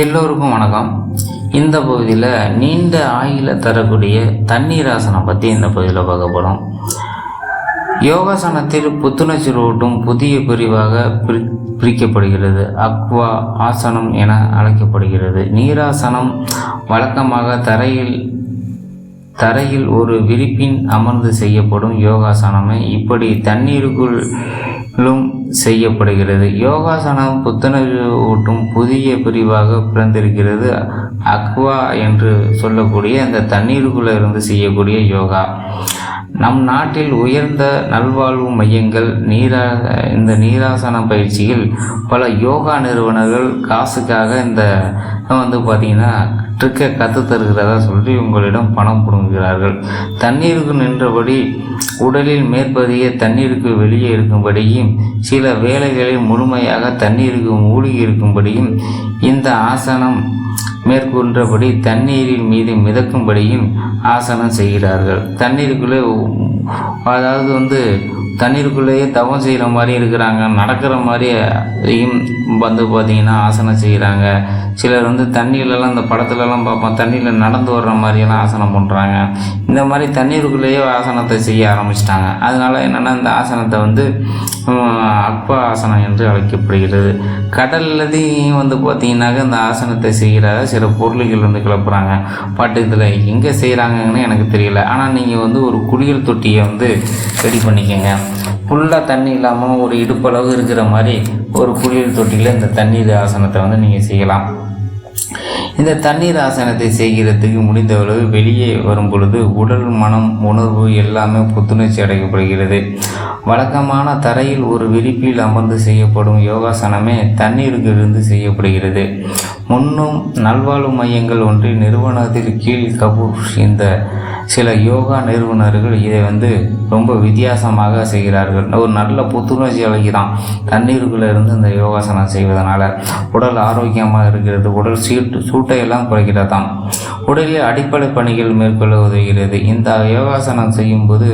எல்லோருக்கும் வணக்கம். இந்த பகுதியில் நீண்ட ஆயுளை தரக்கூடிய தண்ணீர் ஆசனம் பற்றி இந்த பகுதியில் பார்க்கப்படும். யோகாசனத்தில் புத்துணர்ச்சி ஊட்டும் புதிய பிரிவாக பிரிக்கப்படுகிறது. அக்வா ஆசனம் என அழைக்கப்படுகிறது. நீராசனம் வழக்கமாக தரையில் ஒரு விரிப்பின் அமர்ந்து செய்யப்படும் யோகாசனமே இப்படி தண்ணீருக்குள்ளும் செய்யப்படுகிறது. யோகாசனம் புத்துணர்ச்சி ஊட்டும் புதிய பிரிவாக பிறந்திருக்கிறது. அக்வா என்று சொல்லக்கூடிய அந்த தண்ணீருக்குள்ள இருந்து செய்யக்கூடிய யோகா. நம் நாட்டில் உயர்ந்த நல்வாழ்வு மையங்கள் இந்த நீராசன பயிற்சியில் பல யோகா நிறுவனர்கள் காசுக்காக இந்த பார்த்திங்கன்னா ட்ரிக்கை கற்றுத்தருகிறதா சொல்லி உங்களிடம் பணம் புடுங்குகிறார்கள். தண்ணீருக்கு நின்றபடி உடலில் மேற்பதிய தண்ணீருக்கு வெளியே இருக்கும்படியும் சில வேளைகளில் முழுமையாக தண்ணீருக்கு மூழ்கி இருக்கும்படியும் இந்த ஆசனம் மேற்கொண்டபடி தண்ணீரின் மீது மிதக்கும்படியும் ஆசனம் செய்கிறார்கள். தண்ணீருக்குள்ளே தண்ணீருக்குள்ளேயே தவம் செய்கிற மாதிரி இருக்கிறாங்க, நடக்கிற மாதிரியும் பார்த்திங்கன்னா ஆசனம் செய்கிறாங்க. சிலர் தண்ணியிலலாம் இந்த படத்துலலாம் பார்ப்போம், தண்ணியில் நடந்து வர்ற மாதிரியெல்லாம் ஆசனம் பண்ணுறாங்க. இந்த மாதிரி தண்ணீருக்குள்ளேயே ஆசனத்தை செய்ய ஆரம்பிச்சிட்டாங்க. அதனால் என்னென்னா இந்த ஆசனத்தை அக்வா ஆசனம் என்று அழைக்கப்படுகிறது. கடல்லையும் பார்த்திங்கனாக்க இந்த ஆசனத்தை செய்கிறாங்க. சில பொருள்கள் கிளப்புறாங்க. பட் இதில் எங்கே செய்கிறாங்கன்னு எனக்கு தெரியல. ஆனால் நீங்கள் ஒரு குளியல் தொட்டியை ரெடி பண்ணிக்கோங்க. ஃபுல்லாக தண்ணி இல்லாமல் ஒரு இடுப்பளவு இருக்கிற மாதிரி ஒரு குளியல் தொட்டியில் இந்த தண்ணீர் ஆசனத்தை நீங்கள் செய்யலாம். இந்த தண்ணீர் ஆசனத்தை செய்கிறதுக்கு முடிந்தவளவு வெளியே வரும் பொழுது உடல், மனம், உணர்வு எல்லாமே புத்துணர்ச்சி அடையப்படுகிறது. வழக்கமான தரையில் ஒரு விரிப்பில் அமர்ந்து செய்யப்படும் யோகாசனமே தண்ணீருக்கு இருந்து செய்யப்படுகிறது. முன்னும் நல்வாழ்வு மையங்கள் ஒன்றிய நிறுவனத்தில் கீழ் கபூர் இந்த சில யோகா நிறுவனர்கள் இதை ரொம்ப வித்தியாசமாக செய்கிறார்கள். ஒரு நல்ல புத்துணர்ச்சி அளிக்கிறான் தண்ணீருக்குள்ளே இருந்து இந்த யோகாசனம் செய்வதனால. உடல் ஆரோக்கியமாக இருக்கிறது. உடல் சூட்டையெல்லாம் குறைக்கிறதாம். உடலில் அடிப்படை பணிகள் மேற்கொள்ள உதவுகிறது. இந்த யோகாசனம் செய்யும்போது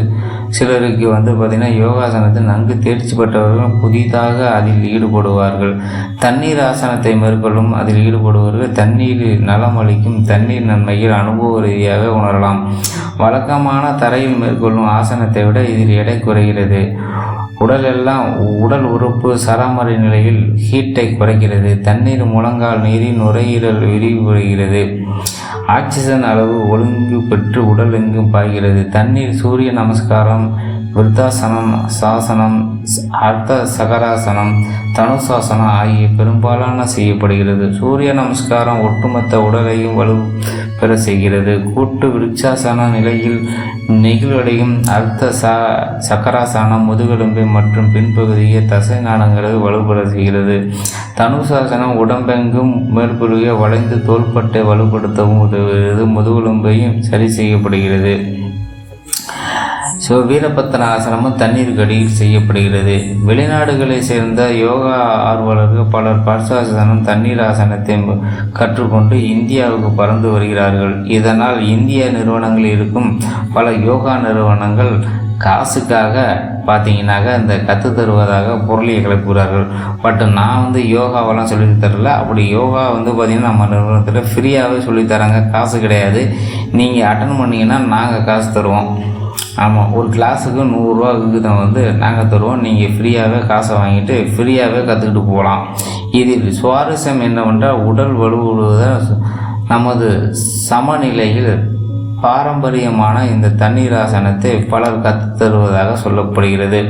சிலருக்கு பார்த்திங்கன்னா யோகாசனத்தில் நன்கு தேர்ச்சி பெற்றவர்கள் புதிதாக அதில் ஈடுபடுவார்கள். தண்ணீர் ஆசனத்தை மேற்கொள்ளும் அதில் ஈடுபடுவர்கள் தண்ணீர் நலம் அளிக்கும் தண்ணீர் நன்மையில் அனுபவ ரீதியாக உணரலாம். வழக்கமான தரையில் மேற்கொள்ளும் ஆசனத்தை விட இதில் எடை குறைகிறது. உடல் உறுப்பு சராமரி நிலையில் ஹீட்டை குறைக்கிறது. தண்ணீர் முழங்கால் நீரின் நுரையீரல் விரிவுபடுகிறது. ஆக்சிஜன் அளவு ஒழுங்கு பெற்று உடல் எங்கும் பாய்கிறது. தண்ணீர் சூரிய நமஸ்காரம், விருத்தாசனம், சாசனம், அர்த்த சகராசனம், தனுசாசனம் ஆகிய பெரும்பாலான செய்யப்படுகிறது. சூரிய நமஸ்காரம் ஒட்டுமொத்த உடலையும் வலு பெற செய்கிறது. கூட்டு விருட்சாசன நிலையில் நெகிழ்வடையும் அர்த்த சக்கராசனம் முதுகெலும்பு மற்றும் பின்பகுதியை தசை நாணங்களை வலுப்பெற செய்கிறது. தனுசாசனம் உடம்பெங்கும் மேற்புழுக வளைந்து தோள்பட்டை வலுப்படுத்தவும் உதவுகிறது. முதுகெலும்பையும் சரி செய்யப்படுகிறது. வீரபத்திர ஆசனமும் தண்ணீருக்கு அடியில் செய்யப்படுகிறது. வெளிநாடுகளை சேர்ந்த யோகா ஆர்வலர்கள் பலர் பர்சாசனம் தண்ணீர் ஆசனத்தை கற்றுக்கொண்டு இந்தியாவுக்கு பறந்து வருகிறார்கள். இதனால் இந்திய நிறுவனங்களில் இருக்கும் பல யோகா நிறுவனங்கள் காசுக்காக பார்த்தீங்கன்னாக்க இந்த கற்றுத்தருவதாக பொருளியை கிளப்புகிறார்கள். பட் நான் யோகாவெல்லாம் சொல்லி தரல. அப்படி யோகா பார்த்திங்கன்னா நம்ம நிறுவனத்தில் ஃப்ரீயாகவே சொல்லித்தராங்க, காசு கிடையாது. நீங்கள் அட்டன் பண்ணிங்கன்னா நாங்கள் காசு தருவோம். ஆமாம், ஒரு கிளாஸுக்கு 100 ரூபா விகிதம் நாங்கள் தருவோம். நீங்கள் ஃப்ரீயாகவே காசை வாங்கிட்டு ஃப்ரீயாகவே கற்றுக்கிட்டு போகலாம். இதில் சுவாரஸ்யம் என்னவென்றால் உடல் வலுவுறுவதால் நமது சமநிலையில் பாரம்பரியமான இந்த தண்ணீர் ஆசனத்தை பலர் கற்றுத்தருவதாக சொல்லப்படுகிறது.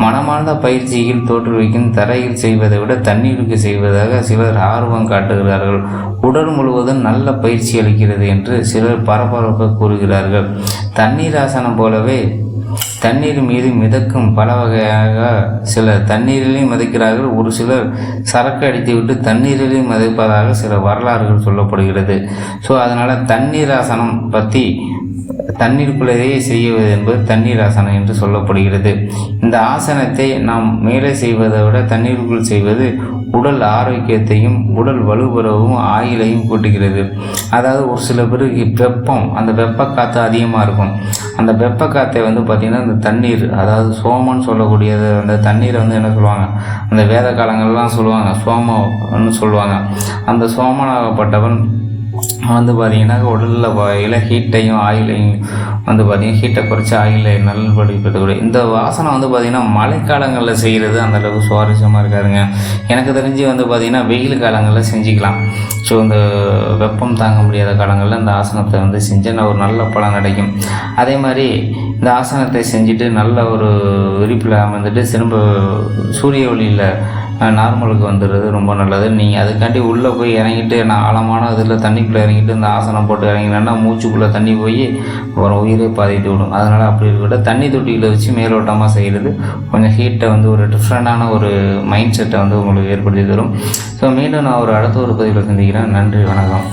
மனமார்ந்த பயிற்சியில் தோற்றுவிக்கும் தரையில் செய்வதை விட தண்ணீருக்கு செய்வதாக சிலர் ஆர்வம் காட்டுகிறார்கள். உடல் முழுவதும் நல்ல பயிற்சி அளிக்கிறது என்று சிலர் பரபரப்பாக கூறுகிறார்கள். தண்ணீர் ஆசனம் போலவே தண்ணீர் மீது மிதக்கும் பல வகையாக சிலர் தண்ணீரிலையும் மிதக்கிறார்கள். ஒரு சிலர் சரக்கு அடித்துவிட்டு தண்ணீரிலையும் மிதப்பதாக சில வரலாறுகள் சொல்லப்படுகிறது. அதனால் தண்ணீர் ஆசனம் பற்றி தண்ணீருக்குள்ளேயே செய்வது என்பது தண்ணீர் ஆசனம் என்று சொல்லப்படுகிறது. இந்த ஆசனத்தை நாம் மேலே செய்வதை விட தண்ணீருக்குள் செய்வது உடல் ஆரோக்கியத்தையும் உடல் வலுப்பெறவும் ஆயுளையும் கூட்டுகிறது. அதாவது ஒரு சில பேருக்கு வெப்பம், அந்த வெப்ப காற்று அதிகமாக இருக்கும். அந்த வெப்ப காற்றை பார்த்திங்கன்னா இந்த தண்ணீர், அதாவது சோமன்னு சொல்லக்கூடியது, அந்த தண்ணீரை என்ன சொல்லுவாங்க, அந்த வேத காலங்கள்லாம் சொல்லுவாங்க சோமன்னு சொல்லுவாங்க. அந்த சோமனாகப்பட்டவன் பார்த்திங்கன்னா உடலில் ஹீட்டையும் ஆயிலையும் பார்த்திங்கன்னா ஹீட்டை குறைச்சி ஆயிலை நல்வடிப்படுத்தக்கூடிய இந்த வாசனை பார்த்திங்கன்னா மழைக்காலங்களில் செய்கிறது அந்தளவுக்கு சுவாரஸ்யமாக இருக்காதுங்க. எனக்கு தெரிஞ்சு பார்த்திங்கன்னா வெயில் காலங்களில் செஞ்சுக்கலாம். ஸோ இந்த வெப்பம் தாங்க முடியாத காலங்களில் இந்த ஆசனத்தை செஞ்சு ஒரு நல்ல பலன் கிடைக்கும். அதே மாதிரி இந்த ஆசனத்தை செஞ்சுட்டு நல்ல ஒரு விரிப்பில் அமர்ந்துட்டு திரும்ப சூரிய ஒளியில் நார்மலுக்கு வந்துடுறது ரொம்ப நல்லது. நீங்கள் அதுக்காண்டி உள்ளே போய் இறங்கிட்டு ஆழமான இதில் தண்ணிக்குள்ளே இறங்கிட்டு இந்த ஆசனம் போட்டு இறங்கினா மூச்சுக்குள்ளே தண்ணி போய் அப்புறம் உயிரே பாதிட்டு விடும். அதனால் அப்படி இருக்கட்ட தண்ணி தொட்டியில் வச்சு மேலோட்டமாக செய்கிறது கொஞ்சம் ஹீட்டை ஒரு டிஃப்ரெண்டான ஒரு மைண்ட் செட்டை உங்களுக்கு ஏற்படுத்தி தரும். ஸோ மீண்டும் நான் அடுத்த ஒரு பதிவில் சந்திக்கிறேன். நன்றி, வணக்கம்.